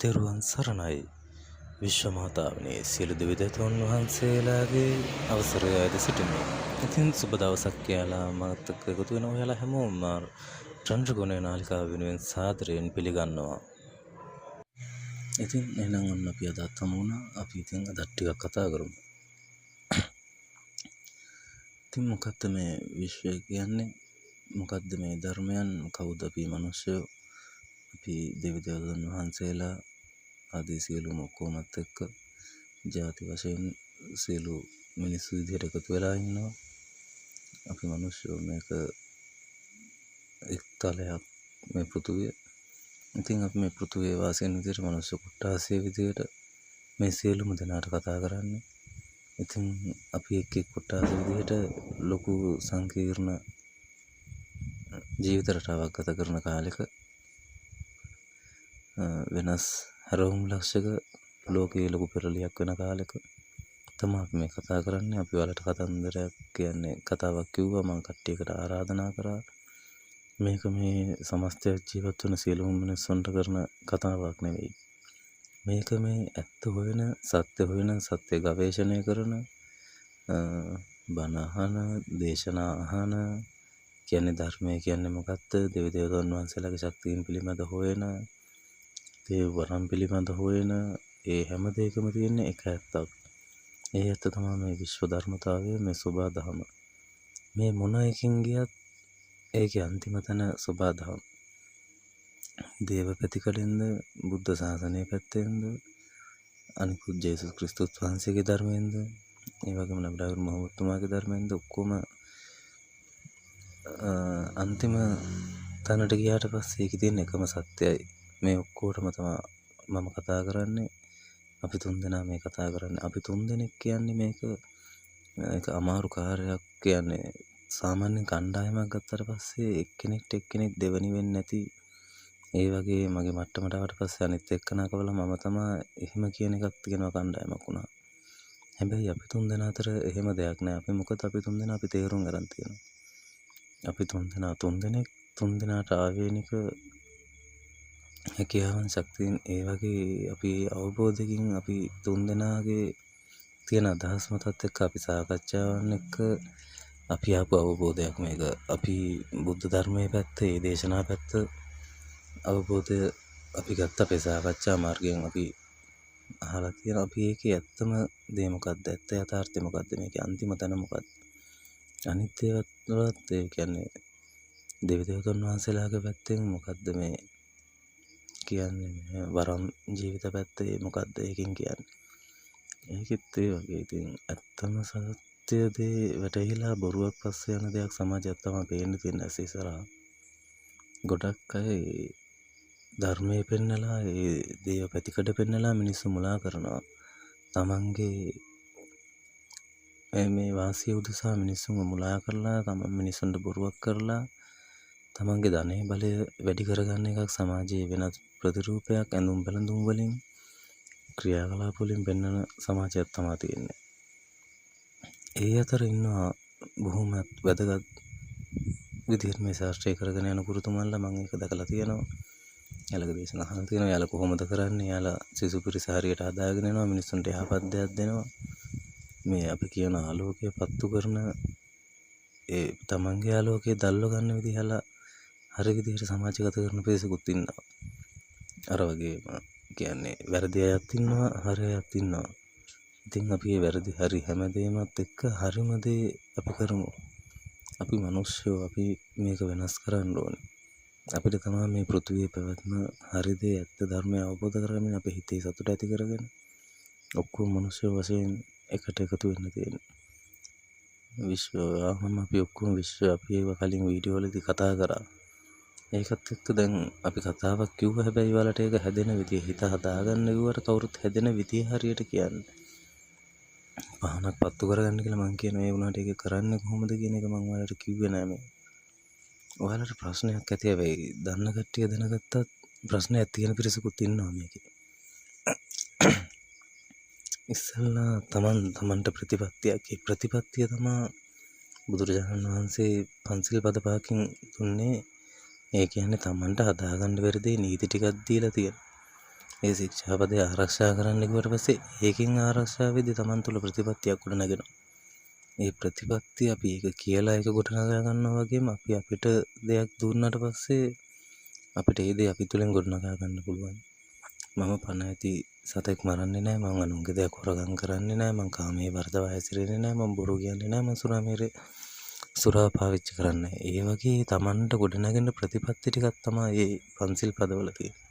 තෙරුවන් සරණයි. විශ්වමාතාවනේ සියලු දෙවිදතුන් වහන්සේලාගේ අවසරය අද සිටිමි. ඉතින් සුබ දවසක් කියලා මාත් එක්ක එකතු වෙන ඔයාලා හැමෝම චන්ද්‍රගුණේ නාලිකාව වෙනුවෙන් සාදරයෙන් පිළිගන්නවා. ඉතින් එහෙනම් ඔන්න අපි අදත් හමු වුණා. අපි ඉතින් අදත් ටිකක් කතා කරමු. ඉතින් මොකක්ද මේ විශ්වය කියන්නේ? මොකක්ද මේ ධර්මයන්? කවුද අපි මිනිස්සු? අපි දෙවිදතුන් වහන්සේලා ආදී සියලුම ඔක්කොමත් එක්ක ජාති වශයෙන් සියලු මිනිස්සු විදිහට එකතු වෙලා ඉන්නවා. අපි මිනිස්සු මේක එක්තලයක් මේ පෘථුවිය. ඉතින් අපි මේ පෘථුවියේ වාසීන් විදිහට මිනිස්සු කොට්ටාසිය විදිහට මේ සියලුම දෙනාට කතා කරන්නේ. ඉතින් අපි එක් කොට්ටාසිය විදිහට ලොකු සංකීර්ණ ජීවිත රටාවක් ගත කරන කාලෙක වෙනස් හැරවුම් ලක්ෂක ලෝකයේ ලොකු පෙරලියක් වෙන කාලෙක තමයි අපි මේ කතා කරන්නේ. අපි වලට කතන්දරයක් කියන්නේ කතාවක් කිව්වා. මම කට්ටියකට ආරාධනා කරා. මේක මේ සමස්ත ජීවත් වෙන සියලුම මිනිස්සුන්ට කරන කතාවක් නෙවෙයි. මේක මේ ඇත්ත හොයන, සත්‍ය හොයන, සත්‍ය ගවේෂණය කරන, බණ අහන, දේශනා අහන, කියන්නේ ධර්මය කියන්නේ මොකක්ද? දෙවිදේවතුන් වහන්සේලාගේ ශක්තියින් පිළිබඳ හොයන, ඒ වරම් පිළිබඳ හොයන, ඒ හැම දෙයකම තියෙන එක ඇත්තක්. ඒ ඇත්ත තමයි මේ විශ්ව ධර්මතාවය, මේ සෝබා දහම. මේ මොන එකකින් ගියත් ඒකේ අන්තිම තැන සෝබා දහම. දේව පැතිකඩෙන්ද, බුද්ධ ශාසනය පැත්තෙන්ද, අනිකුත් ජේසුස් ක්‍රිස්තුස් වහන්සේගේ ධර්මයෙන්ද, ඒ වගේම නබි මුහම්මද් තුමාගේ ධර්මයෙන්ද ඔක්කොම අන්තිම තැනට ගියාට පස්සේ ඒකේ තියෙන එකම සත්‍යයි. මේ ඔක්කොටම තමයි මම කතා කරන්නේ. අපි තුන්දෙනා මේ කතා කරන්නේ. අපි තුන්දෙනෙක් කියන්නේ මේක ඒක අමාරු කාර්යයක්. කියන්නේ සාමාන්‍ය කණ්ඩායමක් ගත්තට පස්සේ එක්කෙනෙක්ට එක්කෙනෙක් දෙවනි වෙන්නේ නැති, ඒ වගේ මගේ මට්ටමට ආවට පස්සේ අනිත් එක්කෙනා කවලා මම තමයි එහෙම කියන එකක් තියෙනවා කණ්ඩායමක් වුණා. හැබැයි අපි තුන්දෙනා අතර එහෙම දෙයක් නෑ. අපි මොකද අපි තුන්දෙනා අපි තේරුම් ගන්න තියෙනවා. අපි තුන්දෙනා තුන්දෙනාට ආවේනික හැකියාවන් ශක්තියින් ඒ වගේ අපි අවබෝධයකින් අපි තුන්දෙනාගේ තියෙන අදහස් මතත් එක්ක අපි සාකච්ඡාවන් එක්ක අපි ආපු අවබෝධයක් මේක. අපි බුද්ධ ධර්මයේ පැත්ත, ඒ දේශනා පැත්ත අවබෝධය අපි ගත්ත අපේ සාකච්ඡා මාර්ගයෙන් අපි අහලා තියෙන. අපි ඒකේ ඇත්තම දේ මොකක්ද? ඇත්ත යථාර්ථය මොකක්ද? මේකේ අන්තිම තැන මොකක්ද? අනිත් ඒවාත් ඒ කියන්නේ දෙවිදේවතුන් වහන්සේලාගේ පැත්තෙන් මොකද්ද මේ කියන්නේ වරම් ජීවිත පැත්තේ මොකද්ද ඒකෙන් කියන්නේ? ඒකෙත් ඒ වගේ. ඉතින් ඇත්තම සත්‍ය දේ වැටහිලා බොරුවක් පස්සේ යන දෙයක් සමාජයක් තමයි පේන්න තියෙන ඉස්සරහා. ගොඩක් අය ධර්මයේ පෙන්නලා, ඒ දේව පැතිකඩ පෙන්නලා මිනිස්සු මුලා කරනවා. තමන්ගේ මේ වාසිය උදෙසා මිනිස්සුන්ව මුලා කරලා, තමන් මිනිස්සුන්ට බොරුවක් කරලා, තමන්ගේ ධනෙ බලය වැඩි කරගන්න එකක් සමාජයේ වෙනත් ප්‍රතිරූපයක් ඇඳුම් බැලඳුම් වලින්, ක්‍රියාකලාප වලින් පෙන්වන සමාජයක් තමයි තියෙන්නේ. ඒ අතර ඉන්නවා බොහොම වැදගත් විදිහට මේ ශාස්ත්‍රය කරගෙන යන ගුරුතුමන්ලා. මම ඒක දැකලා තියෙනවා. යාළගේ දේශනා අහලා තියෙනවා. යාළ කොහොමද කරන්නේ? යාළ සිසු පිරිස හරියට හදාගෙන යනවා, මිනිස්සුන්ට යහපත් දෙයක් දෙනවා. මේ අපි කියන ආලෝකය පත්තු කරන, ඒ තමන්ගේ ආලෝකය දැල්ව ගන්න විදිහලා හරි විදිහට සමාජගත කරන පිරිසකුත් ඉන්නවා. අර වගේම කියන්නේ වැරදි අයත් ඉන්නවා, හරි අයත් ඉන්නවා. ඉතින් අපි මේ වැරදි හරි හැමදේමත් එක්ක හරිම දේ අපි කරමු. අපි මිනිස්සු, අපි මේක වෙනස් කරන්න ඕනේ. අපිට තමයි මේ පෘථිවියේ පැවැත්ම හරි දේ, ඇත්ත ධර්මය අවබෝධ කරගන්න අපේ හිතේ සතුට ඇති කරගෙන ඔක්කොම මිනිස්සු වශයෙන් එකට එකතු වෙන්න තියෙන්නේ. විශ්වයම අපි ඔක්කොම විශ්ව, අපි ඒව කලින් වීඩියෝ වලදී කතා කරා. ඒකත් එක්ක දැන් අපි කතාවක් කිව්වා. හැබැයි වලට ඒක හැදෙන විදිය, හිත හදාගන්න කිව්වට කවුරුත් හැදෙන විදිය හරියට කියන්නේ. පහනක් පත්තු කරගන්න කියලා මං කියනවා. ඒ වුණාට ඒක කරන්නේ කොහොමද කියන එක මං ඔයාලට කිව්වේ නෑ මේ. ඔයාලට ප්‍රශ්නයක් ඇති. හැබැයි දන්න කට්ටිය දැනගත්තත් ප්‍රශ්නයක් තියෙන පිරිසකුත් ඉන්නවා මේකේ. ඉස්සෙල්ලා තමන්ට ප්‍රතිපත්තියක්. ඒ ප්‍රතිපත්තිය තමයි බුදුරජාණන් වහන්සේ පන්සිල් පද පහකින් දුන්නේ. ඒ කියන්නේ තමන්ට හදාගන්න බැරි දේ නීති ටිකක් දීලා තියෙනවා. ඒ ශික්ෂාපදය ආරක්ෂා කරන්න කිව්වට පස්සේ ඒකෙන් ආරක්ෂා වෙද්දී Taman තුල ප්‍රතිපත්තියක් ගොඩ නැගෙනවා. ඒ ප්‍රතිපත්තිය අපි ඒක කියලා ඒක ගොඩනගා ගන්නවා වගේම අපි අපිට දෙයක් දුන්නාට පස්සේ අපිට ඒ දේ අපි තුලින් ගොඩනගා ගන්න පුළුවන්. මම පණ ඇති සතෙක් මරන්නේ නැහැ, මම අනුන්ගේ දෙයක් හොරගම් කරන්නේ නැහැ, මම කාමයේ වර්ධව හැසිරෙන්නේ නැහැ, මම බොරු කියන්නේ නැහැ, මම සුරා පාවිච්චි කරන්නේ නැහැ. ඒ වගේ Tamanට ගොඩනගෙන ප්‍රතිපත්ති ටිකක් තමයි මේ පන්සිල් පදවල තියෙන්නේ.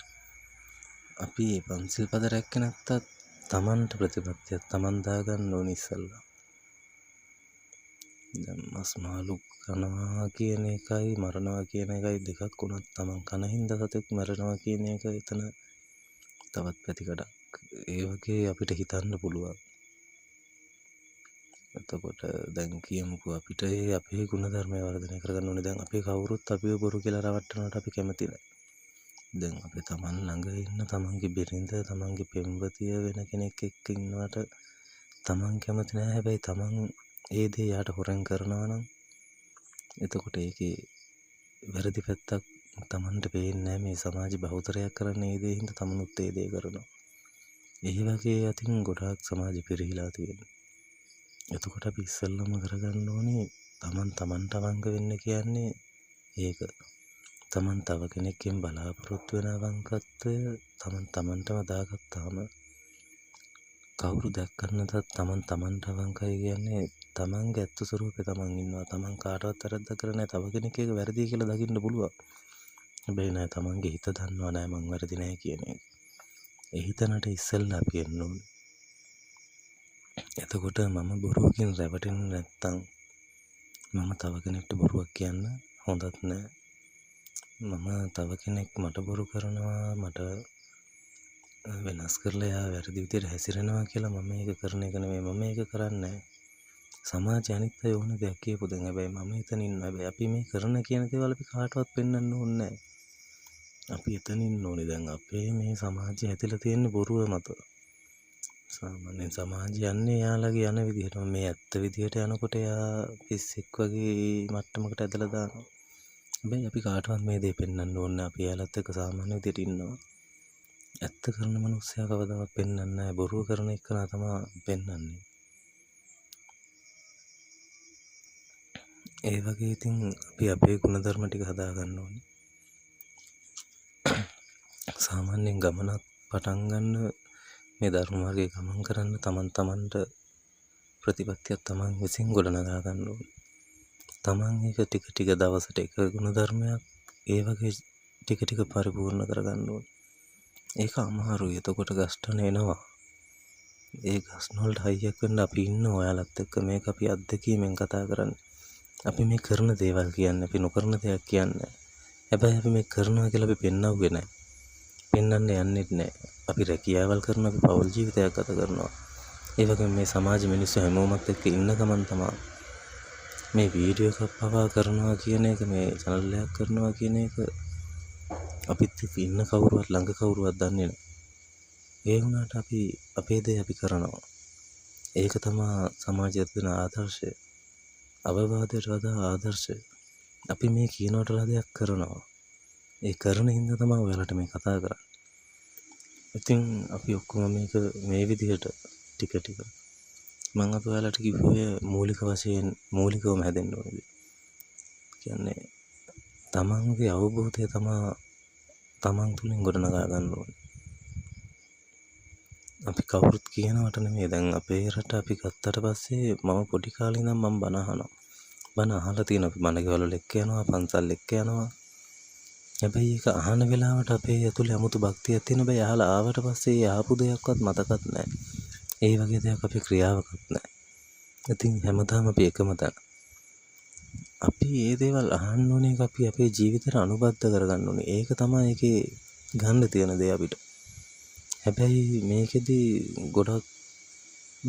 අපි මේ පන්සිල් පද රැක්කේ නැත්තත් Tamanට ප්‍රතිපත්තියක් Taman දාගන්න ඕනි ඉස්සල්ලා. දැන් මස් මාළු කනවා කියන එකයි මරනවා කියන එකයි දෙකක් වුණත් Taman කන හින්දා සතෙක් මරනවා කියන එක එතන තවත් පැතිකඩක්. ඒ වගේ අපිට හිතන්න පුළුවන්. එතකොට දැන් කියමුකෝ අපිට අපේ ගුණධර්මය වර්ධනය කරගන්න ඕනේ. දැන් අපි කවුරුත් අපිව බොරු කියලා රවට්ටනවට අපි කැමති නැහැ. දැන් අපි Taman ළඟ ඉන්න Tamanගේ බිරිඳ, Tamanගේ පෙම්වතිය වෙන කෙනෙක් එක්ක ඉන්නවට Taman කැමති නැහැ. හැබැයි Taman ඒ දේ යාට හොරෙන් කරනවා නම් එතකොට ඒකේ වැරදි පැත්තක් Tamanට පේන්නේ නැහැ. මේ සමාජ බහුතරයක් කරන්නේ ඒ දේ හින්දා Tamanුත් ඒ දේ කරනවා. ඒ වගේ අතින් ගොඩාක් සමාජ පිරිහිලා තියෙනවා. එතකොට අපි ඉස්සෙල්ලම කරගන්න ඕනේ Tamanට අවංක වෙන්න කියන්නේ ඒක. Taman තව කෙනෙක්ගෙන් බලාපොරොත්තු වෙන අවංකත්වය Tamanටම දාගත්තාම කවුරු දැක්කත් නැතත් Tamanට අවංකයි කියන්නේ Tamanගේ ඇත්ත ස්වරූපේ Taman ඉන්නවා. Taman කාටවත් වැරද්දක් කරන්නේ නැහැ. තව කෙනෙක් ඒක වැරදි කියලා දකින්න පුළුවන්. හැබැයි නෑ Tamanගේ හිත දන්නවා නෑ මං වැරදි නෑ කියන එක. ඒ හිතනට ඉස්සෙල්ලා අපි එන්න ඕනේ. එතකොට මම බොරුවකින් රැවටෙන්නේ නැත්තම් මම තව කෙනෙක්ට බොරුවක් කියන්න හොඳත් නෑ. මම තව කෙනෙක් මට බොරු කරනවා, මට වෙනස් කරලා යා වැරදි විදිහට හැසිරෙනවා කියලා මම ඒක කරන එක නෙමෙයි. මම ඒක කරන්නේ සමාජය අනිත් අය ඕන දෙයක් කියපු දැන්. හැබැයි මම එතන ඉන්නවා. හැබැයි අපි මේ කරන කියන දේවල් අපි කාටවත් පෙන්වන්න ඕනේ නෑ. අපි එතන ඉන්න ඕනේ. දැන් අපේ මේ සමාජය ඇතිලා තියෙන්නේ බොරුව මත. සාමාන්‍යයෙන් සමාජය යන්නේ යාළගේ යන විදිහට. මේ ඇත්ත විදිහට යනකොට යා පිස්සෙක් වගේ මට්ටමකට ඇදලා දානවා. හැබැයි අපි කාටවත් මේ දේ පෙන්වන්න ඕනේ. අපි යාළත් එක්ක සාමාන්‍ය විදිහට ඉන්නවා. ඇත්ත කරන මනුස්සයා කවදාවත් පෙන්වන්නේ නැහැ. බොරුව කරන එක තමයි පෙන්වන්නේ. ඒ වගේ ඉතින් අපි අපේ ගුණධර්ම ටික හදා ගන්න ඕනේ. සාමාන්‍යයෙන් ගමනක් පටන් ගන්න මේ ධර්ම මාර්ගයේ ගමන් කරන්න Tamanට ප්‍රතිපත්තියක් Taman විසින් ගොඩනගා ගන්න ඕනේ. Taman එක ටික දවසට එක ගුණධර්මයක් ඒ වගේ ටික පරිපූර්ණ කරගන්න ඕනේ. ඒක අමාරුයි. එතකොට ගස්ටන එනවා. ඒ ගස්න වලට හයියක් වෙන්න අපි ඉන්න ඔයාලත් එක්ක මේක අපි අත්දැකීමෙන් කතා කරන්නේ. අපි මේ කරන දේවල් කියන්නේ අපි නොකරන දෙයක් කියන්නේ. හැබැයි අපි මේ කරනවා කියලා අපි පෙන්නවුවේ නැහැ. පෙන්වන්න යන්නෙත් නැහැ. අපි රැකියාවල් කරනවා, අපි පෞල් ජීවිතයක් ගත කරනවා. ඒ වගේම මේ සමාජ මිනිස්සු හැමෝමත් එක්ක ඉන්න ගමන් තමයි මේ වීඩියෝ එකක් පවා කරනවා කියන එක, මේ channel එකක් කරනවා කියන එක අපිත් එක්ක ඉන්න කවුරුවත් ළඟ කවුරුවත් දන්නේ නැහැ. ඒ වුණාට අපි අපේ දේ අපි කරනවා. ඒක තමයි සමාජයට දෙන ආදර්ශය. අවවාදයට වඩා ආදර්ශය. අපි මේ කියනවට වඩා දෙයක් කරනවා. ඒ කරන හින්දා තමයි ඔයාලට මේ කතා කරන්නේ. ඉතින් අපි ඔක්කොම මේක මේ විදිහට ටික මම අපි ඔයාලට කිව්වේ මූලික වශයෙන් මූලිකවම හැදෙන්න ඕනේ. කියන්නේ තමන්ගේ අවබෝධය තමයි තමන් තුලින් ගොඩනගා ගන්න ඕනේ. අපි කවුරුත් කියනවට නෙමෙයි. දැන් අපේ රට අපි ගත්තට පස්සේ මම පොඩි කාලේ ඉඳන් මම බණ අහනවා. බණ අහලා තියෙන අපි බණ ගෙවල් වල එක්ක යනවා, පන්සල් එක්ක යනවා. හැබැයි ඒක අහන වෙලාවට අපේ ඇතුලේ 아무තු භක්තියක් තියෙන බෑ. අහලා ආවට පස්සේ ඒ ආපු දෙයක්වත් මතකත් නැහැ. ඒ වගේ දෙයක් අපේ ක්‍රියාවකත් නැහැ. ඉතින් හැමදාම අපි එකම තැන. අපි මේ දේවල් අහන්න ඕනේ. අපි අපේ ජීවිතේට අනුබද්ධ කරගන්න ඕනේ. ඒක තමයි ඒකේ ගන්න තියෙන දේ අපිට. හැබැයි මේකෙදි ගොඩක්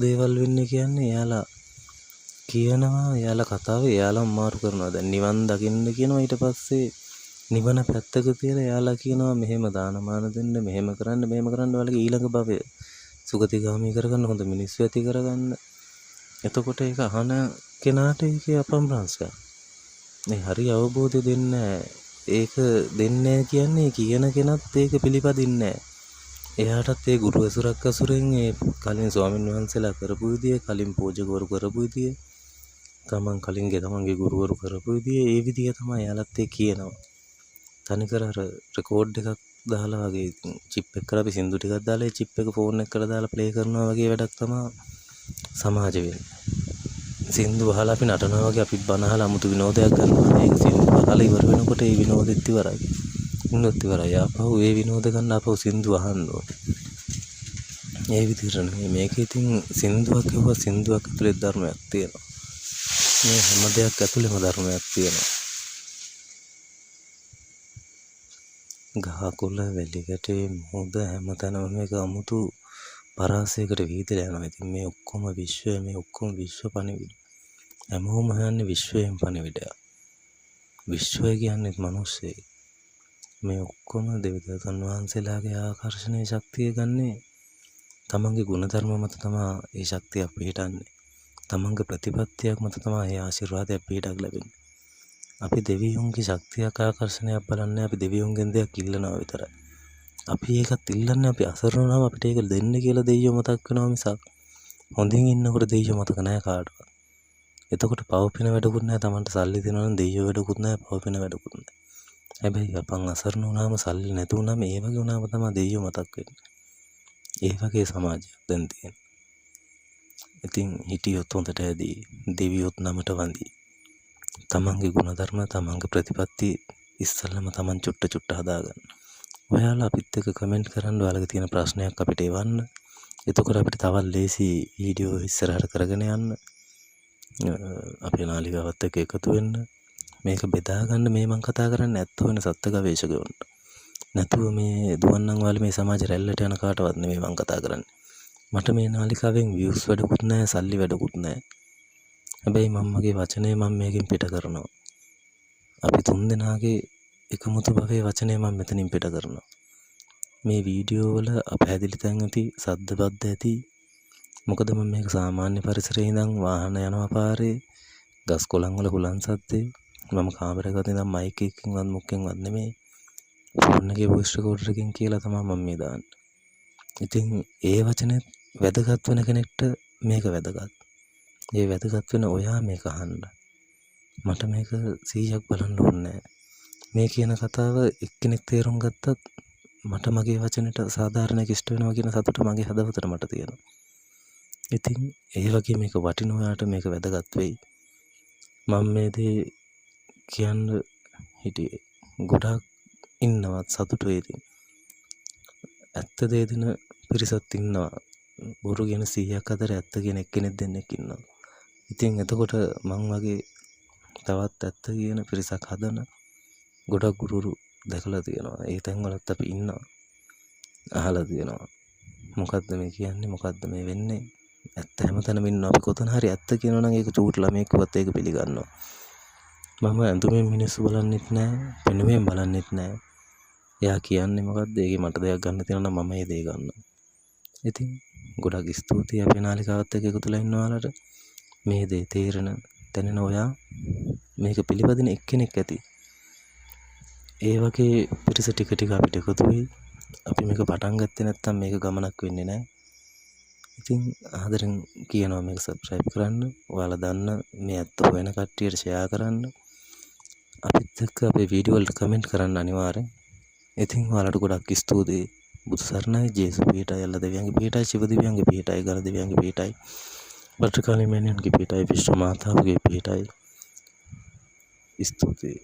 දේවල් වෙන්නේ කියන්නේ එයාලා කියනවා, එයාලා කතාව එයාලා මාරු කරනවා. දැන් නිවන් දකින්න කියනවා, ඊට පස්සේ නිවන පැත්තක තියලා එයාලා කියනවා මෙහෙම දානමාන දෙන්න, මෙහෙම කරන්න ඔයාලගේ ඊළඟ භවය සුගතිගාමී කරගන්න, හොඳ මිනිස්සු ඇති කරගන්න. එතකොට ඒක අහන කෙනාට ඒකේ අපම්බ්‍රංශයක්. මේ හරි අවබෝධය දෙන්නේ ඒක දෙන්නේ කියන්නේ කියන කෙනත් ඒක පිළිපදින්නේ නැහැ. එයාටත් ඒ ගුරු ඇසුරක් අසුරෙන් ඒ කලින් ස්වාමීන් වහන්සේලා කරපු විදිය, කලින් පූජකවරු කරපු විදිය, තමන්ගේ ගුරුවරු කරපු විදිය, ඒ විදිය තමයි එයාලත් ඒ කියනවා. තනිකර අර රෙකෝඩ් එකක් දාලා වගේ චිප් එක කරලා අපි සින්දු ටිකක් දාලා ඒ චිප් එක ෆෝන් එකකට දාලා ප්ලේ කරනවා වගේ වැඩක් තමයි සමාජ වෙන්නේ. සින්දු අහලා අපි නටනවා වගේ අපිත් බන අහලා 아무තු විනෝදයක් ගන්නවා. ඒක සින්දු අහලා ඉවර වෙනකොට ඒ විනෝදෙත් ඉවරයි. ඉන්නොත් ඉවරයි. ආපහු ඒ විනෝද ගන්න ආපහු සින්දු අහන්න ඕනේ. ඒ විදිහට නෙමෙයි. මේක ඉතින් සින්දුවක් කියුවා සින්දුවක් ඇතුලේ ධර්මයක් තියෙනවා. මේ හැම දෙයක් ඇතුලේම ධර්මයක් තියෙනවා. ගහකොළ වැලි ගැටේ මොහොත හැමතැනම මේක 아무තු පරාසයකට වීදලා යනවා. ඉතින් මේ ඔක්කොම විශ්ව පණිවිඩ. හැමෝම හොයන්නේ විශ්වයෙන් පණිවිඩයක්. විශ්වය කියන්නේ මිනිස්සෙක්. මේ ඔක්කොම දෙවියන් වහන්සේලාගේ ආකර්ෂණීය ශක්තිය ගන්නේ තමන්ගේ ගුණධර්ම මත තමයි ඒ ශක්තිය පිහිටන්නේ. තමන්ගේ ප්‍රතිපත්තියක් මත තමයි ඒ ආශිර්වාදයක් පිහිටක් ලැබෙන්නේ. අපි දෙවියන්ගේ ශක්තියක් ආකර්ෂණයක් බලන්නේ අපි දෙවියන්ගෙන් දෙයක් ඉල්ලනවා විතරයි. අපි ඒකත් ඉල්ලන්නේ අපි අසරණ නම් අපිට ඒක දෙන්න කියලා දෙයියෝ මතක් වෙනවා මිසක් හොඳින් ඉන්නකොට දෙයියෝ මතක නැහැ කාටවත්. එතකොට පවපින වැඩකුත් නැහැ. තමන්ට සල්ලි දෙනවා නම් දෙයියෝ වැඩකුත් නැහැ, පවපින වැඩකුත් නැහැ. හැබැයි අපන් අසරණ වුණාම සල්ලි නැති වුණාම ඒ වගේ වුණාම තමයි දෙයියෝ මතක් වෙන්නේ. ඒ වගේ සමාජයක් දැන් තියෙන්නේ. ඉතින් හිටියොත් හොඳට ඇදී, දෙවියොත් නමට වඳී. තමන්ගේ ගුණධර්ම, තමන්ගේ ප්‍රතිපත්ති ඉස්සල්ලාම තමන් චුට්ට හදාගන්න. ඔයාලා අපිත් එක්ක කමෙන්ට් කරන්න. ඔයාලගේ තියෙන ප්‍රශ්නයක් අපිට එවන්න. එතකොට අපිට තවත් ලේසි වීඩියෝ ඉස්සරහට කරගෙන යන්න. අපේ නාලිකාවත් එක්ක එකතු වෙන්න. මේක බෙදා ගන්න. මේ මම කතා කරන්නේ ඇත්ත වෙන සත්‍ය ගවේෂකයන්ට. නැතුව මේ දුවන්නම් වාලේ මේ සමාජ රැල්ලට යන කාටවත් නෙමෙයි මම කතා කරන්නේ. මට මේ නාලිකාවෙන් views වැඩකුත් නැහැ, සල්ලි වැඩකුත් නැහැ. හැබැයි මම්මගේ වචනේ මම මේකෙන් පිට කරනවා. අපි තුන්දෙනාගේ එකමුතු භවයේ වචනේ මම මෙතනින් පිට කරනවා. මේ වීඩියෝ වල අපහැදිලි තැන් ඇති, සද්ද බද්ද ඇති. මොකද මම මේක සාමාන්‍ය පරිසරයේ ඉඳන් වාහන යනවා පාරේ, ගස් කොළන් වල හුලන් සද්දේ. මම කාමරයකට ඉඳන් මයික් එකකින්වත් මුක්කෙන්වත් නෙමෙයි. ෆෝන් එකේ වොයිස් රෙකෝඩර් එකකින් කියලා තමයි මම මේ දාන්නේ. ඉතින් ඒ වචනේ වැදගත් වෙන කෙනෙක්ට මේක වැදගත්. ඒ වැදගත් වෙන ඔයා මේක අහන්න. මට මේක 100ක් බලන්න ඕනේ නැහැ. මේ කියන කතාව එක්කෙනෙක් තේරුම් ගත්තත් මට මගේ වචනෙට සාධාරණයක් ඉෂ්ට වෙනවා කියන සතුට මගේ හදවතට මට තියෙනවා. ඉතින් ඒ වගේ මේක වටින ඔයාට මේක වැදගත් වෙයි. මම මේ දේ කියන්න හිටියේ ගොඩාක් ඉන්නවා සතුටු වේදී. ඇත්ත දේ දෙන පිරිසක් ඉන්නවා. බොරු කියන 100ක් අතර ඇත්ත කියන එක්කෙනෙක් දෙන්නෙක් ඉන්නවා. ඉතින් එතකොට මං වගේ තවත් ඇත්ත කියන පිරිසක් හදන ගොඩක් ගුරුරු දැකලා තියෙනවා. ඒ තැන්වලත් අපි ඉන්නවා. අහලා තියෙනවා. මොකද්ද මේ කියන්නේ? මොකද්ද මේ වෙන්නේ? ඇත්ත හැමතැනම ඉන්නවා. අපි කොතන හරි ඇත්ත කියනවා නම් ඒක චූටි ළමයෙක්වත් ඒක පිළිගන්නවා. මම ඇඳුමෙන් මිනිස්සු බලන්නෙත් නැහැ, පෙනුමෙන් බලන්නෙත් නැහැ. එයා කියන්නේ මොකද්ද? ඒකේ මට දෙයක් ගන්න තියෙනවා නම් මම ඒ දේ ගන්නවා. ඉතින් ගොඩක් ස්තුතියි අපේ නාලිකාවත් එක්ක එකතුලා ඉන්න ඔයාලට. මේ දේ තේරෙන දැනෙන ඔයා මේක පිළිපදින එක්කෙනෙක් ඇති. ඒ වගේ පිරිස ටික අපිට එකතු වෙයි. අපි මේක පටන් ගත්තේ නැත්නම් මේක ගමනක් වෙන්නේ නැහැ. ඉතින් ආදරෙන් කියනවා මේක subscribe කරන්න. ඔයාලා දන්න මේ ඇත්ත හොයන කට්ටියට share කරන්න. අපිත් එක්ක අපේ වීඩියෝ වලට කමෙන්ට් කරන්න අනිවාර්යෙන්. ඉතින් ඔයාලට ගොඩක් ස්තුතියි. බුදු සරණයි, ජේසු පිහිටයි, අල්ලා දෙවියන්ගේ පිහිටයි, ශිව දෙවියන්ගේ පිහිටයි, ගල දෙවියන්ගේ පිහිටයි, වට්ටකාලී මෑණියන්ගේ පිහිටයි, විශ්ව මාතාවගේ පිහිටයි. ස්තුතියි.